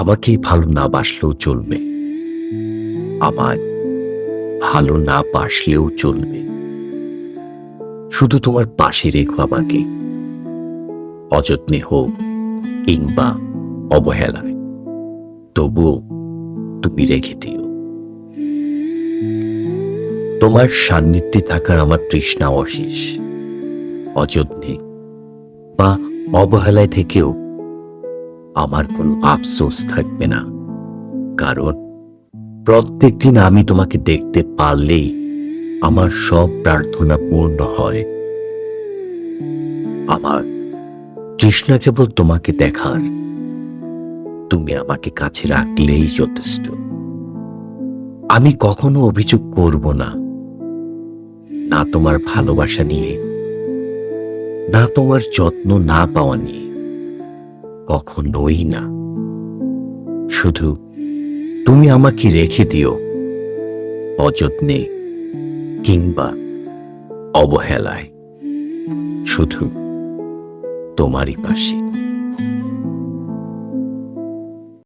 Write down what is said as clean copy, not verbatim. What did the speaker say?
আমাকে ভালো না বাসলেও চলবে, আমায় ভালো না বাসলেও চলবে, শুধু তোমার পাশে রেখো আমাকে, অযত্নে হোক কিংবা অবহেলায়, তবুও তুমি রেখে দিও। তোমার সান্নিধ্যে থাকার আমার তৃষ্ণা অশেষ, অযত্নে বা অবহেলায় থেকেও আমার কোনো আফসোস থাকবে না, কারণ প্রত্যেকদিন আমি তোমাকে দেখতে পারলেই আমার সব প্রার্থনা পূর্ণ হয়। আমার তৃষ্ণা কেবল তোমাকে দেখার, তুমি আমাকে কাছে রাখলেই যথেষ্ট। আমি কখনো অভিযোগ করব না, না তোমার ভালোবাসা নিয়ে, না তোমার যত্ন না পাওয়া নিয়ে, কখনোই না। শুধু তুমি আমাকে রেখে দিও, অযত্নে কিংবা অবহেলায়, শুধু তোমারই পাশে।